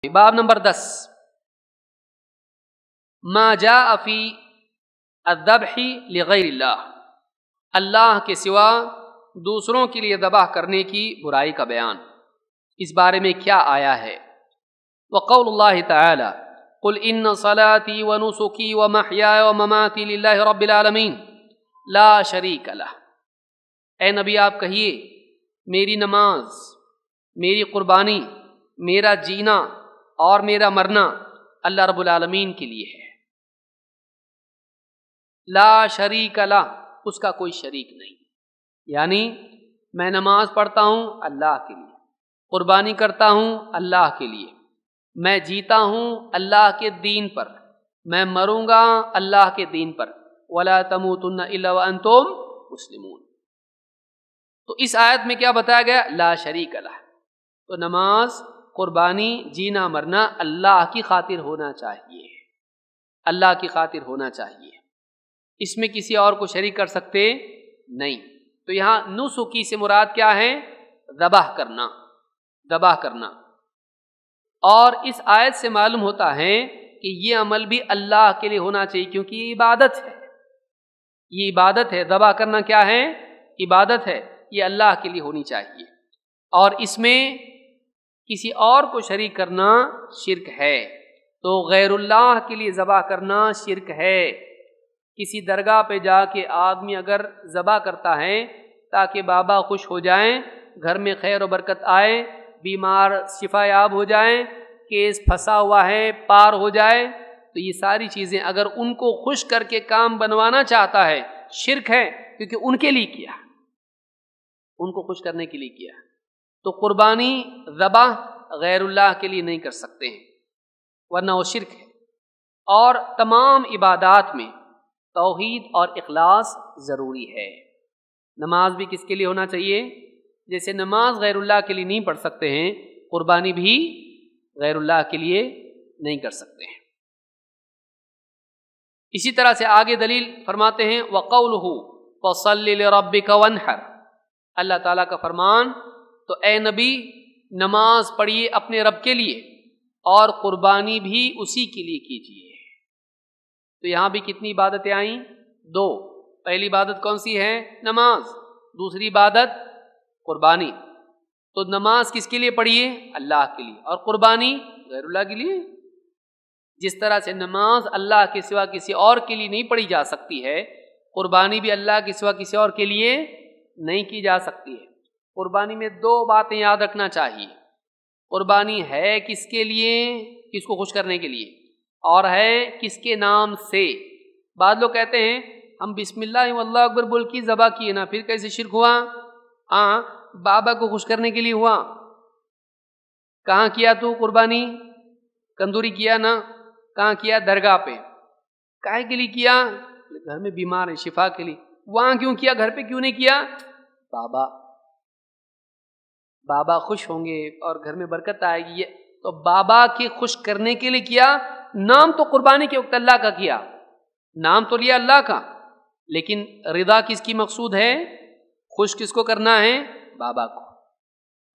باب نمبر 10 ما جاء فی الذبح لغیر اللہ، اللہ کے سوا دوسروں کے لیے ذبح کرنے کی برائی کا بیان۔ اس بارے میں کیا آیا ہے؟ وقول اللہ تعالی قل ان صلاتی ونسکی ومحیای ومماتی للہ رب العالمین لا شریک لہ۔ اے نبی آپ کہیے میری نماز، میری قربانی، میرا جینا اور میرا مرنا اللہ رب العالمین کے لیے ہے، لا شریک لہ، اس کا کوئی شریک نہیں۔ یعنی میں نماز پڑھتا ہوں اللہ کے لیے، قربانی کرتا ہوں اللہ کے لیے، میں جیتا ہوں اللہ کے دین پر، میں مروں گا اللہ کے دین پر، وَلَا تَمُوتُنَّ إِلَّا وَأَنْتُمْ مُسْلِمُونَ۔ تو اس آیت میں کیا بتایا گیا؟ لا شریک لہ۔ تو نماز، قربانی، جینا مرنا اللہ کی خاطر ہونا چاہیے، اللہ کی خاطر ہونا چاہیے، اس میں کسی اور کو شریک کر سکتے نہیں۔ تو یہاں نسکی سے مراد کیا ہے؟ ذبح کرنا، ذبح کرنا۔ اور اس آیت سے معلوم ہوتا ہے کہ یہ عمل بھی اللہ کے لیے ہونا چاہیے، کیونکہ یہ عبادت ہے، یہ عبادت ہے۔ ذبح کرنا کیا ہے؟ عبادت ہے، یہ اللہ کے لیے ہونی چاہیے، اور اس میں کسی اور کو شریک کرنا شرک ہے۔ تو غیر اللہ کے لیے ذبح کرنا شرک ہے۔ کسی درگاہ پہ جا کے آدمی اگر ذبح کرتا ہے تاکہ بابا خوش ہو جائیں، گھر میں خیر و برکت آئے، بیمار شفا یاب ہو جائیں، کیس پھنسا ہوا ہے پار ہو جائے، تو یہ ساری چیزیں اگر ان کو خوش کر کے کام بنوانا چاہتا ہے شرک ہے، کیونکہ ان کے لیے کیا، ان کو خوش کرنے کے لیے کیا۔ تو قربانی، ذبح غیر اللہ کے لیے نہیں کر سکتے ہیں، ورنہ وہ شرک ہے۔ اور تمام عبادات میں توحید اور اخلاص ضروری ہے۔ نماز بھی کس کے لیے ہونا چاہیے؟ جیسے نماز غیر اللہ کے لیے نہیں پڑھ سکتے ہیں، قربانی بھی غیر اللہ کے لیے نہیں کر سکتے ہیں۔ اسی طرح سے آگے دلیل فرماتے ہیں وَقَوْلُهُ فَصَلِّ لِرَبِّكَ وَانْحَرْ۔ اللہ تعالیٰ کا فرمان، تو اے نبی نماز پڑھیے اپنے رب کے لیے اور قربانی بھی اسی کے لیے کیجیے۔ تو یہاں بھی کتنی عبادتیں آئیں؟ دو۔ پہلی عبادت کون سی ہے؟ نماز۔ دوسری عبادت قربانی۔ تو نماز کس کے لیے پڑھیے؟ اللہ کے لیے، اور قربانی غیر اللہ کے لیے۔ جس طرح سے نماز اللہ کے سوا کسی اور کے لیے نہیں پڑھی جا سکتی ہے، قربانی بھی اللہ کے سوا کسی اور کے لیے نہیں کی جا سکتی ہے۔ قربانی میں دو باتیں یاد رکھنا چاہیے، قربانی ہے کس کے لیے؟ کس کو خوش کرنے کے لیے، اور ہے کس کے نام سے۔ بعض لوگ کہتے ہیں ہم بسم اللہ واللہ اکبر بول کے ذبح کیے نا، پھر کیسے شرک ہوا؟ ہاں، بابا کو خوش کرنے کے لیے ہوا۔ کہاں کیا تو قربانی؟ کندوری کیا نا؟ کہاں کیا؟ درگاہ پہ۔ کاہے کے لیے کیا؟ گھر میں بیمار ہے، شفا کے لیے۔ وہاں کیوں کیا، گھر پہ کیوں نہیں کیا؟ بابا خوش ہوں گے اور گھر میں برکت آئے گی، تو بابا کے خوش کرنے کے لیے کیا۔ نام تو قربانی کے وقت اللہ کا کیا، نام تو لیا اللہ کا، لیکن رضا کس کی مقصود ہے؟ خوش کس کو کرنا ہے؟ بابا کو۔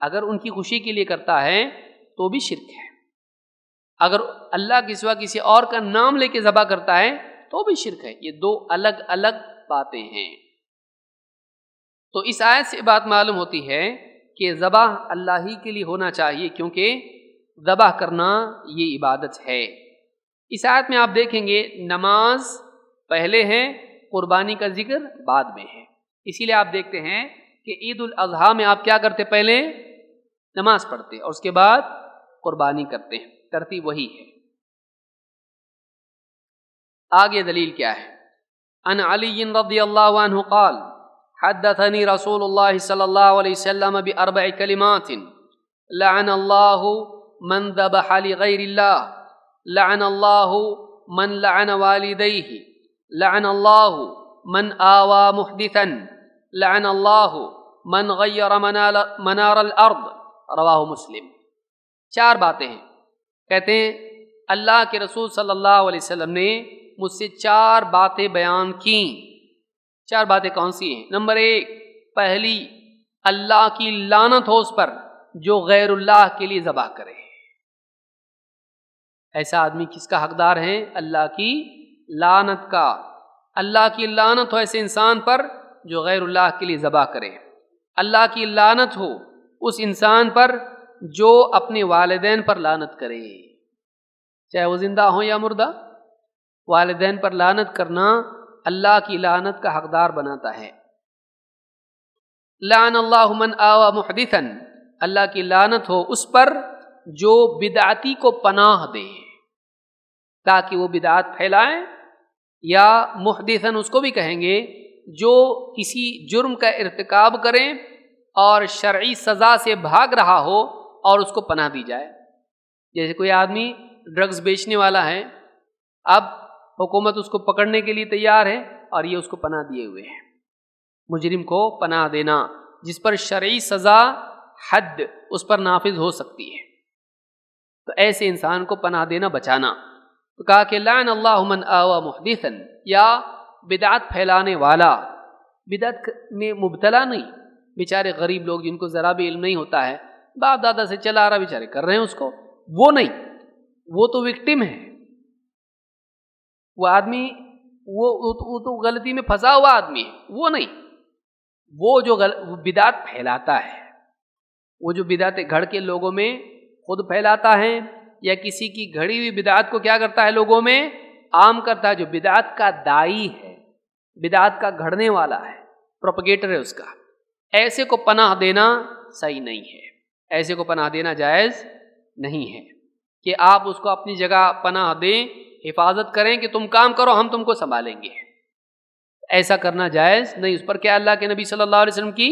اگر ان کی خوشی کے لیے کرتا ہے تو بھی شرک ہے، اگر اللہ کے سوا کسی اور کا نام لے کے ذبح کرتا ہے تو بھی شرک ہے۔ یہ دو الگ الگ باتیں ہیں۔ تو اس آیت سے بات معلوم ہوتی ہے کہ ذبح اللہ ہی کے لیے ہونا چاہیے، کیونکہ ذبح کرنا یہ عبادت ہے۔ اس آیت میں آپ دیکھیں گے نماز پہلے ہے، قربانی کا ذکر بعد میں ہے۔ اسی لیے آپ دیکھتے ہیں کہ عید الاضحیٰ میں آپ کیا کرتے؟ پہلے نماز پڑھتے اور اس کے بعد قربانی کرتے ہیں، ترتیب وہی ہے۔ آگے دلیل کیا ہے؟ عن علی رضی اللہ عنہ قال حدثني رسول الله صلى الله عليه وسلم بأربع كلمات لعن الله من ذبح لغير الله، لعن الله من لعن والديه، لعن الله من آوى محدثا، لعن الله من غير منار الأرض، رواہ مسلم۔ چار باتیں ہیں، کہتے ہیں اللہ کے رسول صلی اللہ علیہ وسلم نے مجھ سے چار باتیں بیان کیں۔ چار باتیں کون سی ہیں؟ نمبر 1، پہلی، اللہ کی لعنت ہو اس پر جو غیر اللہ کے لیے ذبح کرے۔ ایسا آدمی کس کا حقدار ہے؟ اللہ کی لعنت کا۔ اللہ کی لعنت ہو ایسے انسان پر جو غیر اللہ کے لیے ذبح کرے، اللہ کی لعنت ہو اس انسان پر جو اپنے والدین پر لعنت کرے، چاہے وہ زندہ ہوں یا مردہ۔ والدین پر لعنت کرنا اللہ کی لعنت کا حقدار بناتا ہے۔ لعن اللہ من آوى محدثا، اللہ کی لعنت ہو اس پر جو بدعتی کو پناہ دے تاکہ وہ بدعت پھیلائے، یا محدثاً اس کو بھی کہیں گے جو کسی جرم کا ارتکاب کرے اور شرعی سزا سے بھاگ رہا ہو اور اس کو پناہ دی جائے۔ جیسے کوئی آدمی ڈرگز بیچنے والا ہے، اب حکومت اس کو پکڑنے کے لیے تیار ہے اور یہ اس کو پناہ دیے ہوئے ہیں۔ مجرم کو پناہ دینا جس پر شرعی سزا حد اس پر نافذ ہو سکتی ہے، تو ایسے انسان کو پناہ دینا بچانا۔ تو کہا کہ لعن اللہ من آوى محدثا، یا بدعت پھیلانے والا، بدعت میں مبتلا نہیں، بیچارے غریب لوگ جن کو ذرا بھی علم نہیں ہوتا ہے، باپ دادا سے چلا آ رہا، بیچارے کر رہے ہیں اس کو، وہ نہیں، وہ تو وکٹم ہے، وہ آدمی وہ تو غلطی میں پھنسا ہوا آدمی ہے، وہ نہیں، وہ جو بدعت پھیلاتا ہے، وہ جو بدعت گھڑ کے لوگوں میں خود پھیلاتا ہے یا کسی کی گھڑی ہوئی بدعت کو کیا کرتا ہے لوگوں میں عام کرتا ہے، جو بدعت کا دائی ہے، بدعت کا گھڑنے والا ہے، پروپیگیٹر ہے اس کا، ایسے کو پناہ دینا صحیح نہیں ہے، ایسے کو پناہ دینا جائز نہیں ہے کہ آپ اس کو اپنی جگہ پناہ دیں، حفاظت کریں کہ تم کام کرو ہم تم کو سنبھالیں گے، ایسا کرنا جائز نہیں۔ اس پر کیا اللہ کے نبی صلی اللہ علیہ وسلم کی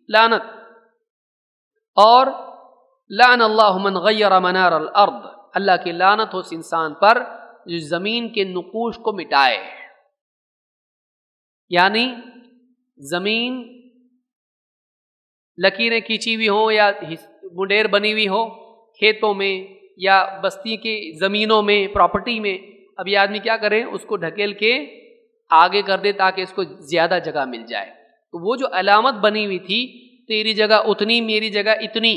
لعنت۔ اور لعن اللہ من غیر منار الارض، اللہ کی لعنت ہو اس انسان پر جو زمین کے نقوش کو مٹائے، یعنی زمین لکیریں کھینچی ہوئی ہوں یا منڈیر بنی ہوئی ہو کھیتوں میں یا بستی کی زمینوں میں، پراپرٹی میں، اب یہ آدمی کیا کرے، اس کو ڈھکیل کے آگے کر دے تاکہ اس کو زیادہ جگہ مل جائے، تو وہ جو علامت بنی ہوئی تھی تیری جگہ اتنی میری جگہ اتنی،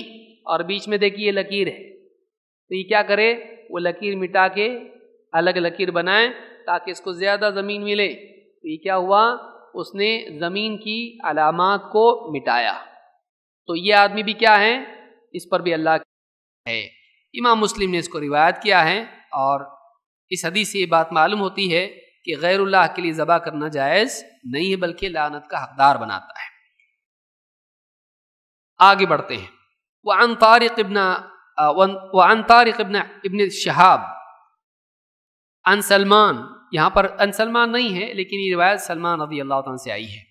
اور بیچ میں دیکھیے یہ لکیر ہے، تو یہ کیا کرے، وہ لکیر مٹا کے الگ لکیر بنائے تاکہ اس کو زیادہ زمین ملے، تو یہ کیا ہوا، اس نے زمین کی علامات کو مٹایا۔ تو یہ آدمی بھی کیا ہے، اس پر بھی اللہ ہے۔ امام مسلم نے اس کو روایت کیا ہے، اور اس حدیث سے یہ بات معلوم ہوتی ہے کہ غیر اللہ کے لیے ذبح کرنا جائز نہیں ہے بلکہ لعنت کا حقدار بناتا ہے۔ آگے بڑھتے ہیں۔ وعن طارق ابن شہاب عن سلمان، یہاں پر ان سلمان نہیں ہے لیکن یہ روایت سلمان رضی اللہ عنہ سے آئی ہے۔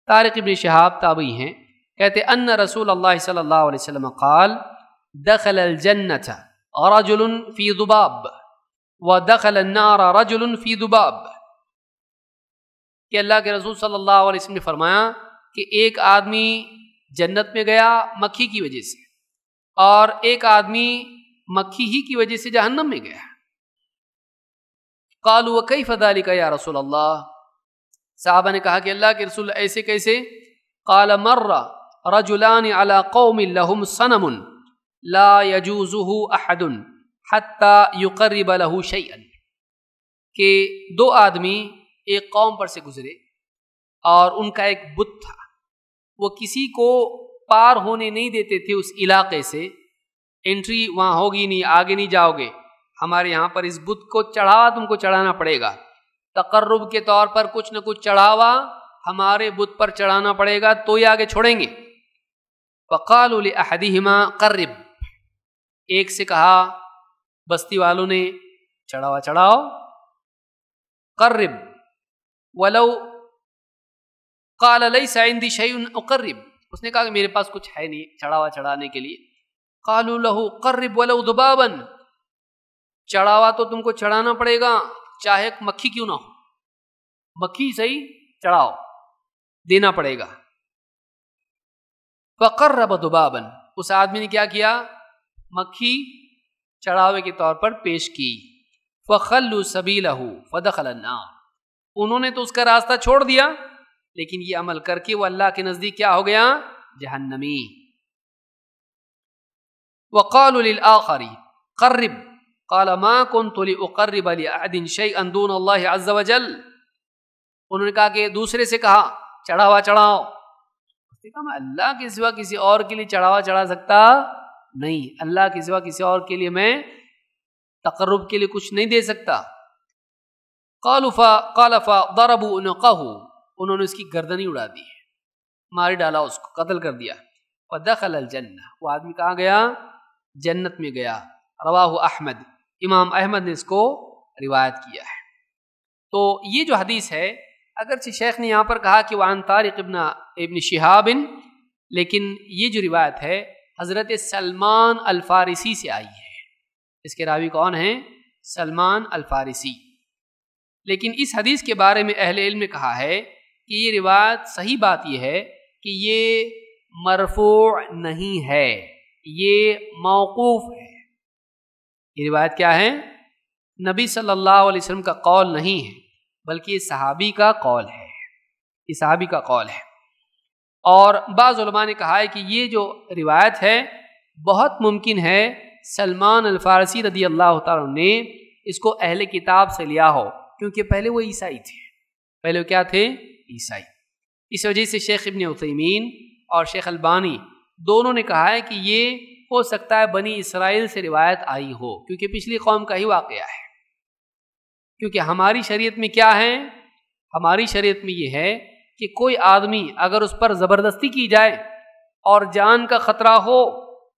طارق ابن شہاب تابعی ہیں، کہتے ان رسول اللہ صلی اللہ علیہ وسلم قال دخل الجنة رجل فی ذباب ودخل النار رجل فی ذباب، کہ اللہ کے رسول صلی اللہ علیہ وسلم نے فرمایا کہ ایک آدمی جنت میں گیا مکھی کی وجہ سے، اور ایک آدمی مکھی ہی کی وجہ سے جہنم میں گیا۔ قالوا وکیف ذلک یا رسول اللہ، صحابہ نے کہا کہ اللہ کے رسول ایسے کیسے؟ قال مر رجلان علی قوم لهم صنم لا يجوزه احد حتى يقرب له شيئا، کہ دو آدمی ایک قوم پر سے گزرے اور ان کا ایک بت تھا، وہ کسی کو پار ہونے نہیں دیتے تھے اس علاقے سے، انٹری وہاں ہوگی نہیں، آگے نہیں جاؤ گے، ہمارے یہاں پر اس بت کو چڑھاوا تم کو چڑھانا پڑے گا، تقرب کے طور پر کچھ نہ کچھ چڑھاوا ہمارے بت پر چڑھانا پڑے گا تو ہی آگے چھوڑیں گے۔ فقالوا لأحدهما قرب، ایک سے کہا بستی والوں نے چڑھاوا چڑھاؤ، قرب، ولو قال ليس عندي شيء اقرب، اس نے کہا کہ میرے پاس کچھ ہے نہیں چڑھاوا چڑھانے کے لیے۔ قالوا له قرب ولو ذبابا، چڑھاوا تو تم کو چڑھانا پڑے گا چاہے مکھی کیوں نہ ہو، مکھی صحیح چڑھاؤ دینا پڑے گا۔ فقرب ذبابا، اس آدمی نے کیا کیا، مکھی چڑھاوے کے طور پر پیش کی۔ فخلوا سبیلہ فدخل النار، انہوں نے تو اس کا راستہ چھوڑ دیا لیکن یہ عمل کر کے وہ اللہ کے نزدیک کیا ہو گیا، جہنمی۔ وقالوا للآخر قرب، قال ما كنت لأقرب لأحد شيئا دون اللہ عز وجل. انہوں نے کہا کہ دوسرے سے کہا چڑھاوا چڑھاؤ. اس نے کہا میں اللہ کے سوا کسی اور کے لیے چڑھاوا چڑھا سکتا نہیں، اللہ کے سوا کسی اور کے لیے میں تقرب کے لیے کچھ نہیں دے سکتا. قال فضربوا عنقه، انہوں نے اس کی گردن ہی اڑا دی، مار ڈالا، اس کو قتل کر دیا. ودخل الجنہ، وہ آدمی کہاں گیا؟ جنت میں گیا. رواہ احمد، امام احمد نے اس کو روایت کیا ہے. تو یہ جو حدیث ہے، اگرچہ شیخ نے یہاں پر کہا کہ وعن طارق ابن شہاب، لیکن یہ جو روایت ہے حضرت سلمان الفارسی سے آئی ہے. اس کے راوی کون ہیں؟ سلمان الفارسی. لیکن اس حدیث کے بارے میں اہل علم نے کہا ہے کہ یہ روایت صحیح بات یہ ہے کہ یہ مرفوع نہیں ہے، یہ موقوف ہے. یہ روایت کیا ہے؟ نبی صلی اللہ علیہ وسلم کا قول نہیں ہے، بلکہ یہ صحابی کا قول ہے، یہ صحابی کا قول ہے. اور بعض علماء نے کہا ہے کہ یہ جو روایت ہے بہت ممکن ہے سلمان الفارسی رضی اللہ تعالیٰ عنہ نے اس کو اہل کتاب سے لیا ہو، کیونکہ پہلے وہ عیسائی تھے. پہلے وہ کیا تھے؟ عیسائی. اس وجہ سے شیخ ابن عثیمین اور شیخ البانی دونوں نے کہا ہے کہ یہ ہو سکتا ہے بنی اسرائیل سے روایت آئی ہو، کیونکہ پچھلی قوم کا ہی واقعہ ہے. کیونکہ ہماری شریعت میں کیا ہے؟ ہماری شریعت میں یہ ہے کہ کوئی آدمی اگر اس پر زبردستی کی جائے اور جان کا خطرہ ہو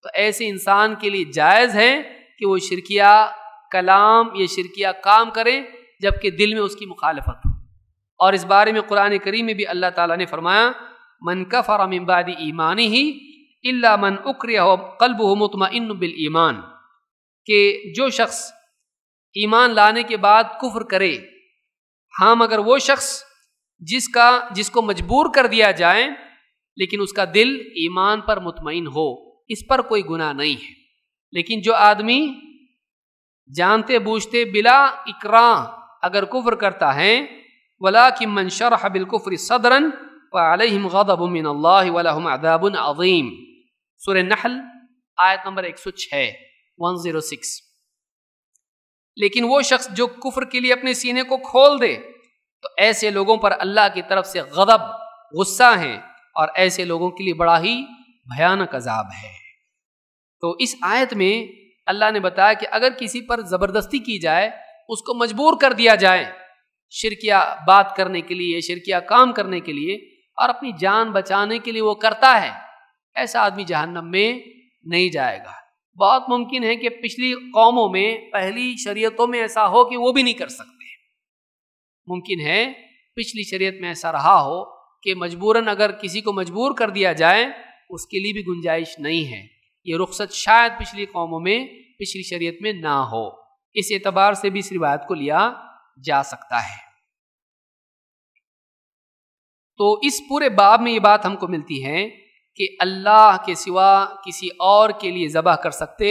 تو ایسے انسان کے لیے جائز ہے کہ وہ شرکیہ کلام یا شرکیہ کام کرے جبکہ دل میں اس کی مخالفت ہو. اور اس بارے میں قرآن کریم میں بھی اللہ تعالیٰ نے فرمایا من کفر من بعد ایمانہ الا من اکرہ قلبہ مطمئن بالایمان، کہ جو شخص ایمان لانے کے بعد کفر کرے، ہاں مگر وہ شخص جس کو مجبور کر دیا جائے لیکن اس کا دل ایمان پر مطمئن ہو، اس پر کوئی گناہ نہیں ہے. لیکن جو آدمی جانتے بوجھتے بلا اکراہ اگر کفر کرتا ہے، وَلَٰكِن مَّن شَرَحَ بِالْكُفْرِ صَدْرًا فَعَلَيْهِمْ غَضَبٌ مِّنَ اللَّهِ وَلَهُمْ عَذَابٌ عَظِيمٌ. سورہ نحل آیت نمبر 106. لیکن وہ شخص جو کفر کے لیے اپنے سینے کو کھول دے تو ایسے لوگوں پر اللہ کی طرف سے غضب، غصہ ہیں، اور ایسے لوگوں کے لیے بڑا ہی بھیانک عذاب ہے. تو اس آیت میں اللہ نے بتایا کہ اگر کسی پر زبردستی کی جائے، اس کو مجبور کر دیا جائے شرکیہ بات کرنے کے لیے، شرکیہ کام کرنے کے لیے، اور اپنی جان بچانے کے لیے وہ کرتا ہے، ایسا آدمی جہنم میں نہیں جائے گا. بہت ممکن ہے کہ پچھلی قوموں میں، پہلی شریعتوں میں ایسا ہو کہ وہ بھی نہیں کر سکتے. ممکن ہے پچھلی شریعت میں ایسا رہا ہو کہ مجبوراً اگر کسی کو مجبور کر دیا جائے اس کے لیے بھی گنجائش نہیں ہے. یہ رخصت شاید پچھلی قوموں میں، پچھلی شریعت میں نہ ہو. اس اعتبار سے بھی اس روایت کو لیا جا سکتا ہے. تو اس پورے باب میں یہ بات ہم کو ملتی ہے کہ اللہ کے سوا کسی اور کے لیے ذبح کر سکتے